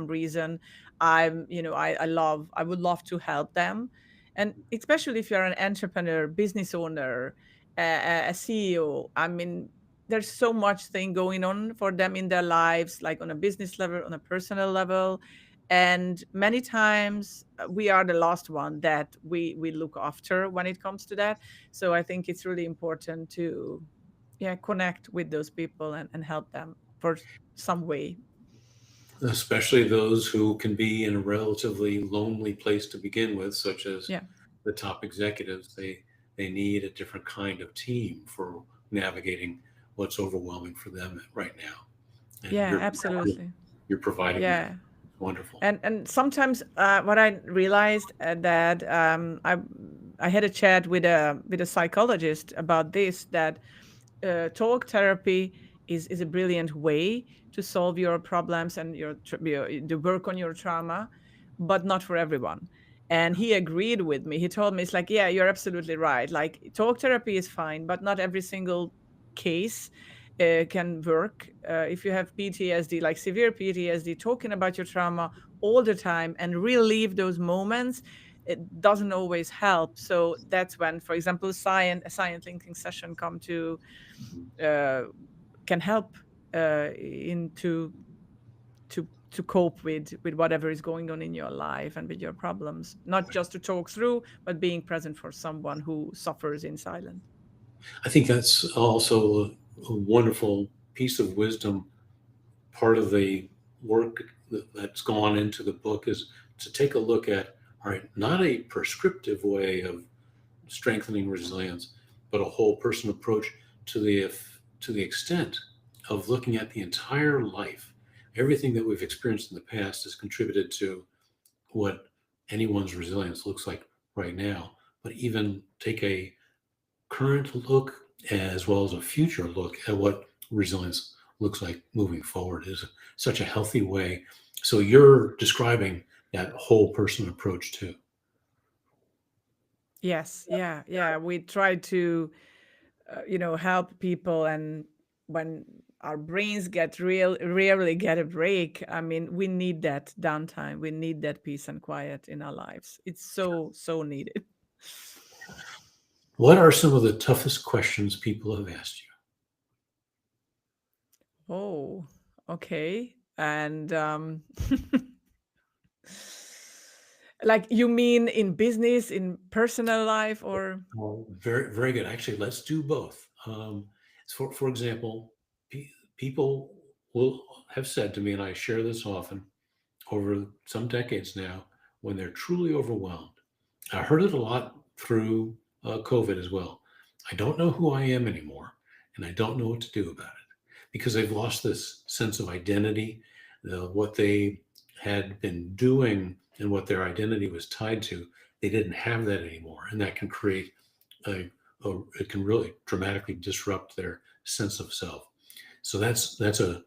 reason, I would love to help them. And especially if you're an entrepreneur, business owner, a CEO, I mean, there's so much thing going on for them in their lives, like on a business level, on a personal level. And many times we are the last one that we look after when it comes to that. So I think it's really important to, yeah, connect with those people and help them for some way. Especially those who can be in a relatively lonely place to begin with, such as Yeah. the top executives. They need a different kind of team for navigating what's overwhelming for them right now. And Yeah, you're absolutely. you're providing that. Yeah. Wonderful. And sometimes what I realized that I had a chat with a psychologist about this, that talk therapy is a brilliant way to solve your problems and the work on your trauma, but not for everyone. And he agreed with me. He told me, it's like, yeah, you're absolutely right. Like talk therapy is fine, but not every single case can work. If you have PTSD, like severe PTSD, talking about your trauma all the time and relive those moments, it doesn't always help. So that's when, for example, a science thinking session come to uh, can help into to cope with whatever is going on in your life and with your problems, not just to talk through, but being present for someone who suffers in silence. I think that's also a wonderful piece of wisdom. Part of the work that's gone into the book is to take a look at, all right, not a prescriptive way of strengthening resilience, but a whole person approach to the extent of looking at the entire life. Everything that we've experienced in the past has contributed to what anyone's resilience looks like right now. But even take a current look as well as a future look at what resilience looks like moving forward is such a healthy way. So you're describing that whole person approach too. Yes, yeah, yeah. We try to, help people, and when our brains get rarely get a break, I mean, we need that downtime. We need that peace and quiet in our lives. It's so needed. What are some of the toughest questions people have asked you? Oh, okay. And like you mean in business, in personal life, or Very, very good. Actually, let's do both. For example, people will have said to me, and I share this often over some decades now, when they're truly overwhelmed. I heard it a lot through COVID as well. I don't know who I am anymore, and I don't know what to do about it because they've lost this sense of identity, what they had been doing and what their identity was tied to. They didn't have that anymore, and that can create it can really dramatically disrupt their sense of self. So that's a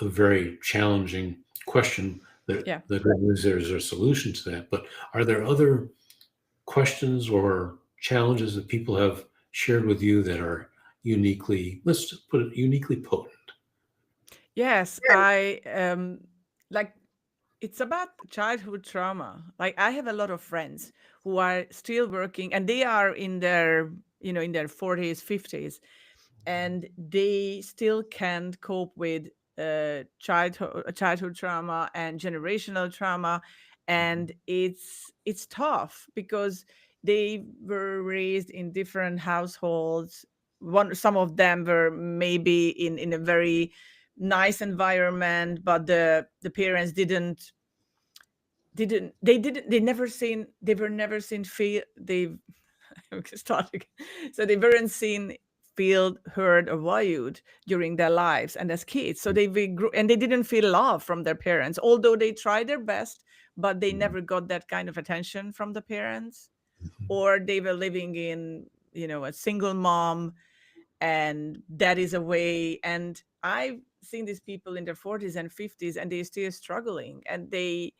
very challenging question. Yeah. The good news there's a solution to that. But are there other questions or challenges that people have shared with you that are uniquely, let's put it, uniquely potent? Yes, I like it's about childhood trauma. Like I have a lot of friends who are still working and they are in their, in their 40s, 50s, and they still can't cope with childhood trauma and generational trauma, and it's tough because they were raised in different households. Some of them were maybe in a very nice environment, but the parents they were never seen feel they start again. So they weren't seen, feel, heard, or valued during their lives and as kids. So they grew and they didn't feel love from their parents, although they tried their best, but they Mhm. never got that kind of attention from the parents. Mhm. Or they were living in, a single mom, and that is a way. And I've seen these people in their 40s and 50s, and they're still struggling, and they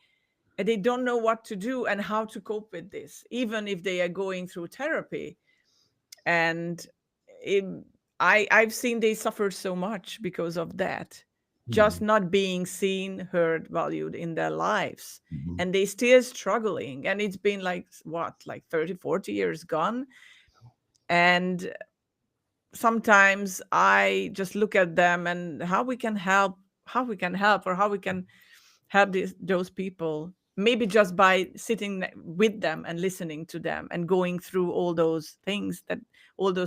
don't know what to do and how to cope with this, even if they are going through therapy. And it, I've seen they suffer so much because of that, just Mhm. not being seen, heard, valued in their lives. Mhm. And they still struggling, and it's been like what, like 30, 40 years gone. And sometimes I just look at them and how we can help, or how we can help those people, maybe just by sitting with them and listening to them and going through all those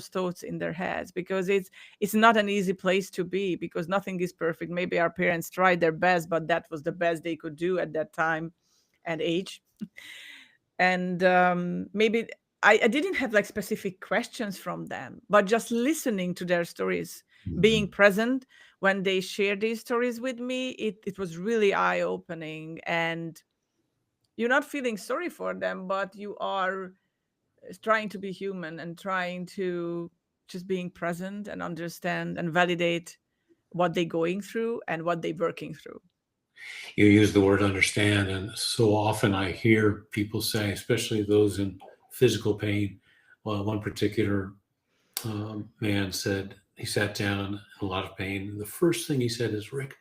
thoughts in their heads, because it's not an easy place to be, because nothing is perfect. Maybe our parents tried their best, but that was the best they could do at that time and age. And maybe I didn't have like specific questions from them, but just listening to their stories, being Mhm. present when they share these stories with me, it was really eye-opening. And you're not feeling sorry for them, but you are trying to be human and trying to just being present and understand and validate what they're going through and what they're working through. You use the word understand, and so often I hear people say, especially those in physical pain. Well, one particular man said he sat down in a lot of pain. And the first thing he said is, Rick,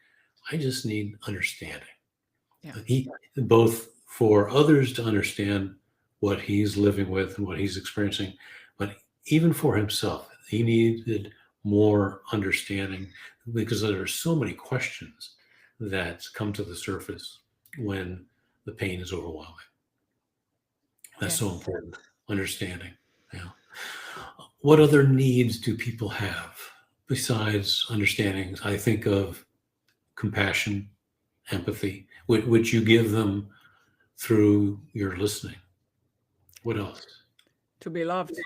I just need understanding. Yeah. He both for others to understand what he's living with and what he's experiencing, but even for himself, he needed more understanding because there are so many questions that come to the surface when the pain is overwhelming. That's so Yes. important. Understanding. Yeah. What other needs do people have besides understanding? I think of compassion, empathy, which you give them through your listening. What else? To be loved.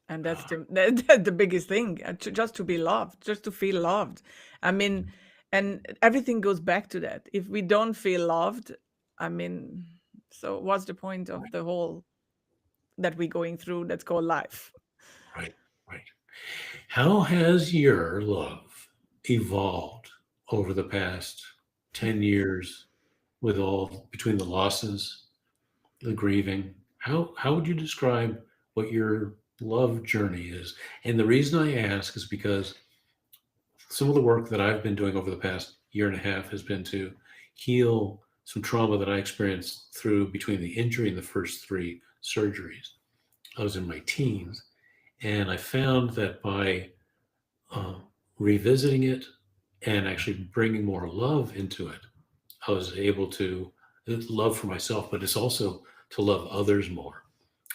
And that's Uh, that's the biggest thing, just to be loved, just to feel loved. I mean, and everything goes back to that. If we don't feel loved, I mean, so what's the point of the whole that we're going through that's called life? right, right. How has your love evolved over the past 10 years with all between the losses, the grieving? How would you describe what your love journey is? And the reason I ask is because some of the work that I've been doing over the past year and a half has been to heal some trauma that I experienced through between the injury and the first three surgeries. I was in my teens, and I found that by uh, revisiting it and actually bringing more love into it, I was able to love for myself, but it's also to love others more.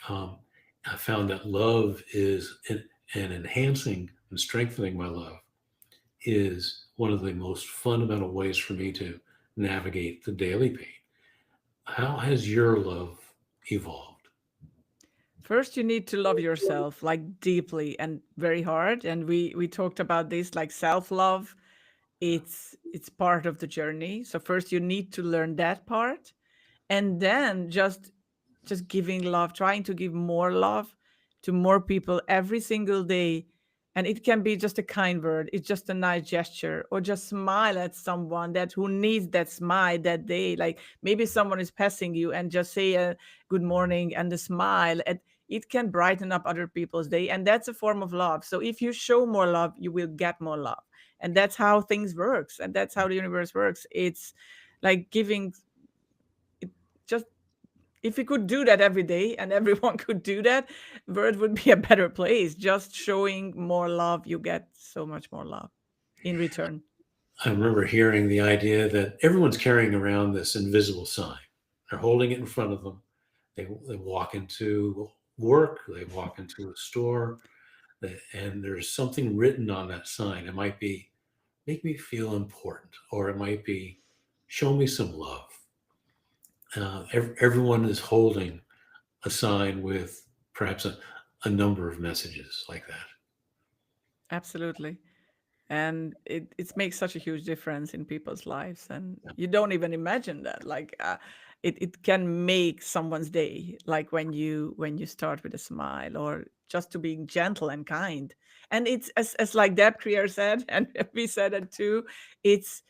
Um, I found that love is in enhancing and strengthening my love is one of the most fundamental ways for me to navigate the daily pain. How has your love evolved? First, you need to love yourself like deeply and very hard. And we talked about this, like self-love. It's part of the journey. So first you need to learn that part, and then just giving love, trying to give more love to more people every single day. And it can be just a kind word, it's just a nice gesture, or just smile at someone that who needs that smile that day. Like maybe someone is passing you and just say a good morning and a smile, and it can brighten up other people's day, and that's a form of love. So if you show more love, you will get more love. And that's how things works, and that's how the universe works. It's like giving it. Just if we could do that every day and everyone could do that, world would be a better place. Just showing more love, you get so much more love in return. I remember hearing the idea that everyone's carrying around this invisible sign. They're holding it in front of them. They walk into work, they walk into a store, and there's something written on that sign. It might be, make me feel important, or it might be, show me some love. Everyone is holding a sign with perhaps a number of messages like that. Absolutely. And it makes such a huge difference in people's lives, and you don't even imagine that. Like it can make someone's day, like when you start with a smile, or just to being gentle and kind. And it's as like Deb Creer said, and we said it too. It's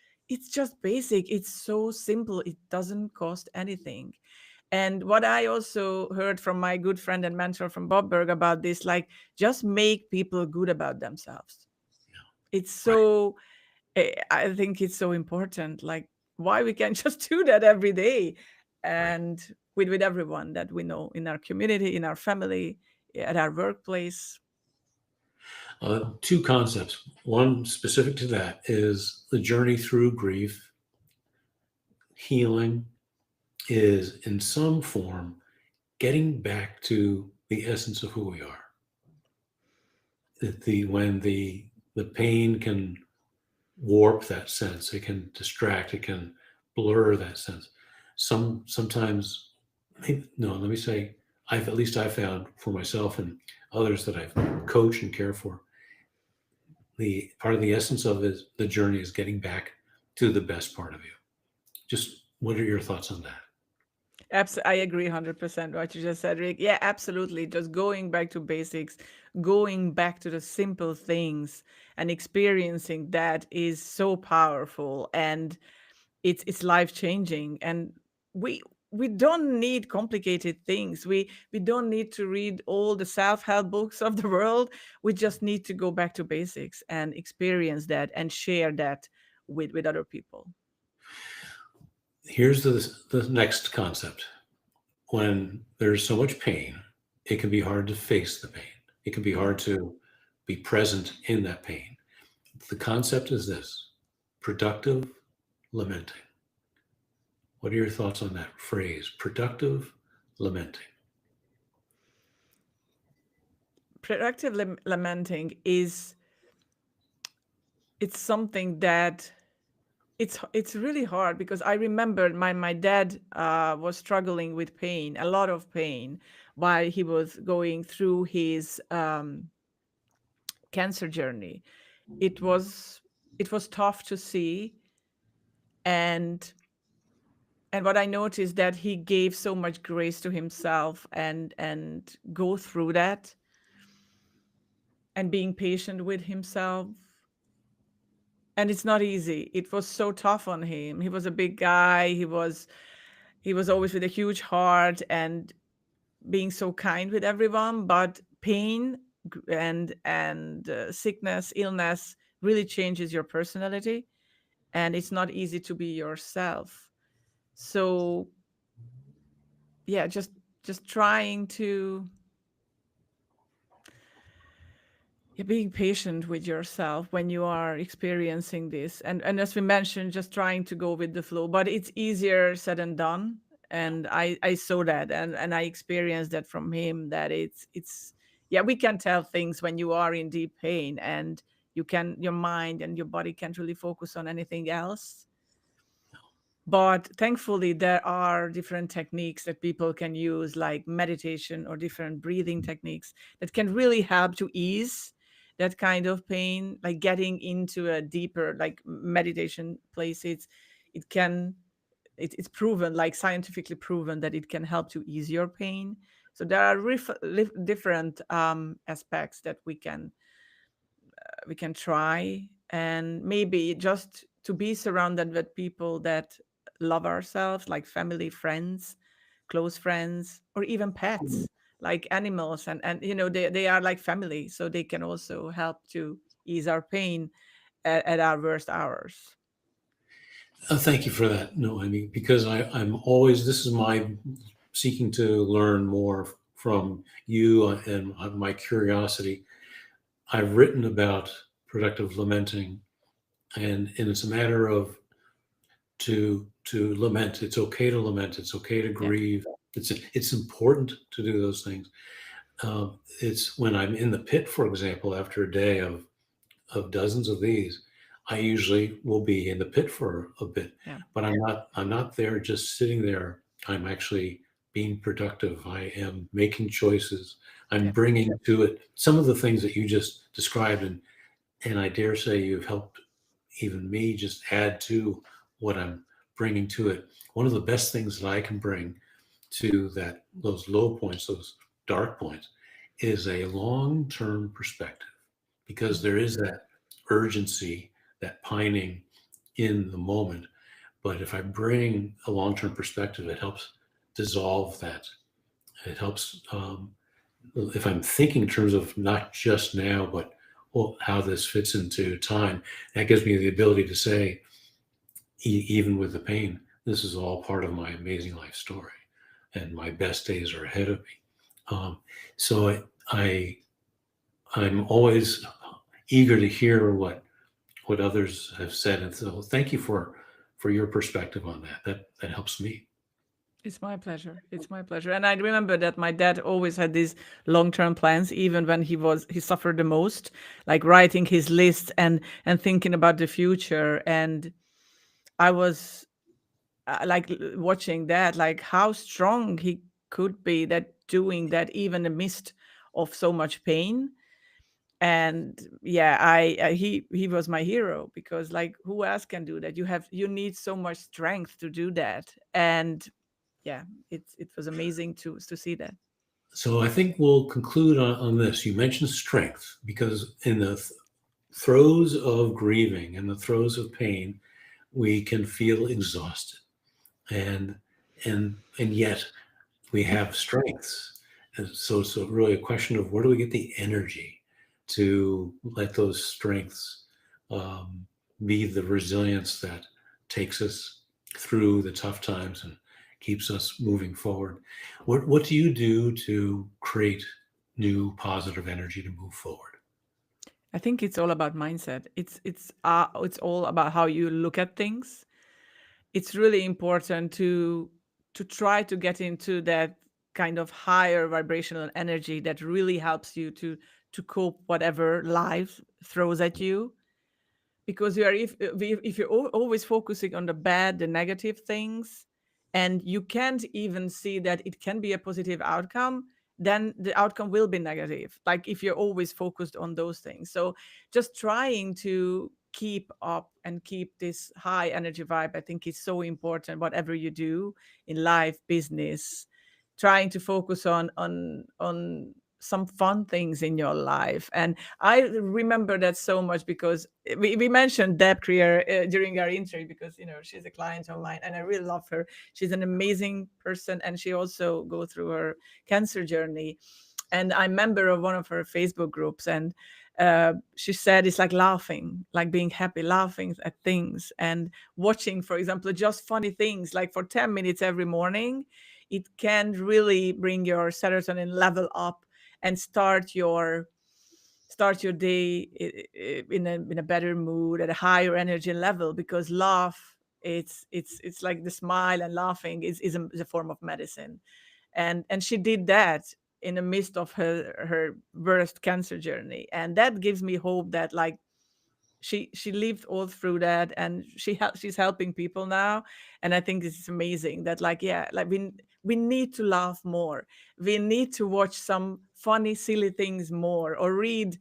just basic, it's so simple, it doesn't cost anything. And what I also heard from my good friend and mentor from Bob Berg about this, like, just make people good about themselves. It's Right, so I think it's so important. Like, why we can't just do that every day, right. and with everyone that we know in our community, in our family, at our workplace. Two concepts. One specific to that is the journey through grief. Healing is in some form getting back to the essence of who we are. That when the pain can warp that sense, it can distract, it can blur that sense. Sometimes, no, let me say, I've at least I found for myself and others that I've coached and care for, the part of the essence of the journey is getting back to the best part of you. Just what are your thoughts on that? I agree 100% what you just said, Rick. Yeah, absolutely. Just going back to basics, going back to the simple things and experiencing that is so powerful, and it's life changing. And we we don't need complicated things. We don't need to read all the self-help books of the world. We just need to go back to basics and experience that and share that with other people. Here's the next concept. When there's so much pain, it can be hard to face the pain. It can be Yeah. hard to be present in that pain. The concept is this: productive lamenting. What are your thoughts on that phrase, productive lamenting? Productive lamenting is, it's something that it's really hard, because I remember my dad was struggling with pain, a lot of pain, while he was going through his cancer journey. It was it was tough to see. And and what I noticed, that he gave so much grace to himself, and go through that, and being patient with himself. And it's not easy, it was so tough on him. He was a big guy, he was always with a huge heart, and being so kind with everyone. But pain and sickness, illness, really changes your personality, and it's not easy to be yourself. So yeah, just trying to, yeah, being patient with yourself when you are experiencing this, and as we mentioned, just trying to go with the flow. But it's easier said than done. And I saw that, and I experienced that from him, that it's yeah, we can tell things when you are in deep pain, and your mind and your body can't really focus on anything else. But thankfully, there are different techniques that people can use, like meditation or different breathing techniques that can really help to ease that kind of pain, like getting into a deeper, like meditation place. It can, it's proven, like scientifically proven, that it can help to ease your pain. So there are different aspects that we can try, and maybe just to be surrounded with people that love ourselves, like family, friends, close friends, or even pets, like animals, and they are like family, so they can also help to ease our pain at our worst hours. Thank you for that, Noemi, because I'm always, this is my seeking to learn more from you and my curiosity. I've written about productive lamenting, and it's a matter of to lament. It's okay to lament. It's okay to Yeah, grieve. It's important to do those things. It's when I'm in the pit, for example, after a day of dozens of these, I usually will be in the pit for a bit, yeah, but I'm not there just sitting there. I'm actually being productive. I am making choices. I'm yeah, bringing to it some of the things that you just described, and I dare say you've helped even me just add to what I'm bringing to it. One of the best things that I can bring to those low points, those dark points, is a long-term perspective, because mm, there is that urgency, that pining in the moment. But if I bring a long-term perspective, it helps dissolve that. It helps, if I'm thinking in terms of not just now, but well, how this fits into time. That gives me the ability to say, even with the pain, this is all part of my amazing life story, and my best days are ahead of me. Um, so I I'm always eager to hear what others have said, and so thank you for your perspective on that. That helps me. it's my pleasure. It's my pleasure. And I remember that my dad always had these long-term plans, even when he suffered the most, like writing his lists and thinking about the future. And I was like watching that, like how strong he could be, that doing that even amidst of so much pain. And yeah, he was my hero, because like who else can do that? You need so much strength to do that. And yeah, it was amazing to see that. So I think we'll conclude on this. You mentioned strength, because in the throes of grieving and the throes of pain, we can feel exhausted, and and yet we have strengths. And so it's really a question of where do we get the energy to let those strengths um, be the resilience that takes us through the tough times and keeps us moving forward. What do you do to create new positive energy to move forward? I think it's all about mindset. It's all about how you look at things. It's really important to try to get into that kind of higher vibrational energy that really helps you to cope whatever life throws at you. Because you are if you're always focusing on the bad, the negative things, and you can't even see that it can be a positive outcome, then the outcome will be negative, like if you're always focused on those things. So just trying to keep up and keep this high energy vibe, I think, is so important. Whatever you do in life, business, trying to focus on some fun things in your life. And I remember that so much, because we mentioned Deb Creer during our interview, because she's a client of mine and I really love her. She's an amazing person, and she also go through her cancer journey. And I'm member of one of her Facebook groups, and she said it's like laughing, like being happy, laughing at things, and watching, for example, just funny things, like for 10 minutes every morning. It can really bring your serotonin level up and start your day in a better mood, at a higher energy level, because laugh, it's like the smile and laughing is a form of medicine. And she did that in the midst of her worst cancer journey, and that gives me hope that, like, she lived all through that, and she's helping people now. And I think this is amazing that, like, yeah, like we need to laugh more. We need to watch some funny silly things more, or read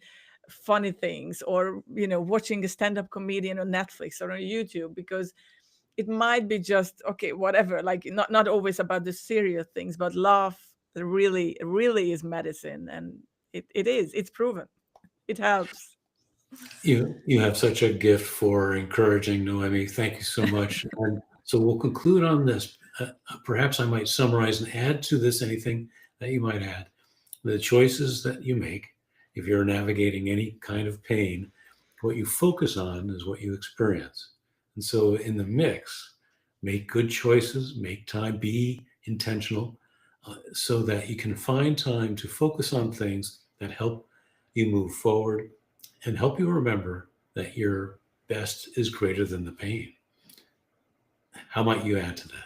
funny things, or watching a stand-up comedian on Netflix or on YouTube, because it might be just okay, whatever, like not always about the serious things, but laugh really is medicine. And it's proven, it helps. You have such a gift for encouraging, Noemi. Thank you so much. And so we'll conclude on this. Perhaps I might summarize and add to this anything that you might add. The choices that you make, if you're navigating any kind of pain, what you focus on is what you experience. And so in the mix, make good choices, make time, be intentional, so that you can find time to focus on things that help you move forward and help you remember that your best is greater than the pain. How might you add to that?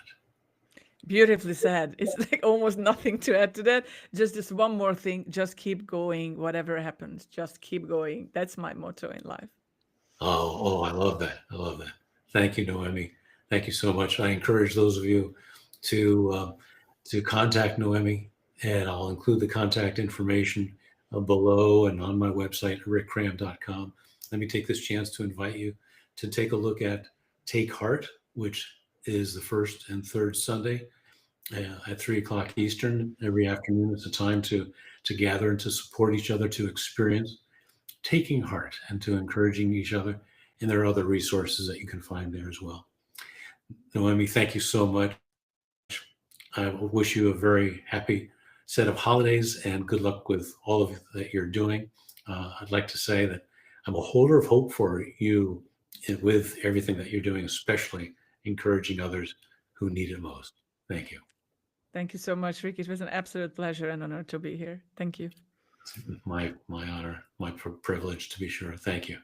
Beautifully said. It's like almost nothing to add to that. Just this one more thing: just keep going, whatever happens, just keep going. That's my motto in life. I love that. I love that. Thank you, Noemi. Thank you so much. I encourage those of you to contact Noemi, and I'll include the contact information below and on my website, rickcram.com. Let me take this chance to invite you to take a look at Take Heart, which is the first and third Sunday at 3 o'clock Eastern every afternoon. It's a time to gather and to support each other, to experience taking heart, and to encouraging each other. And there are other resources that you can find there as well. Noemi, thank you so much. I wish you a very happy set of holidays and good luck with all of that you're doing. I'd like to say that I'm a holder of hope for you with everything that you're doing, especially encouraging others who need it most. Thank you. Thank you so much, Rick. It was an absolute pleasure and honor to be here. Thank you. My honor, my privilege, to be sure. Thank you.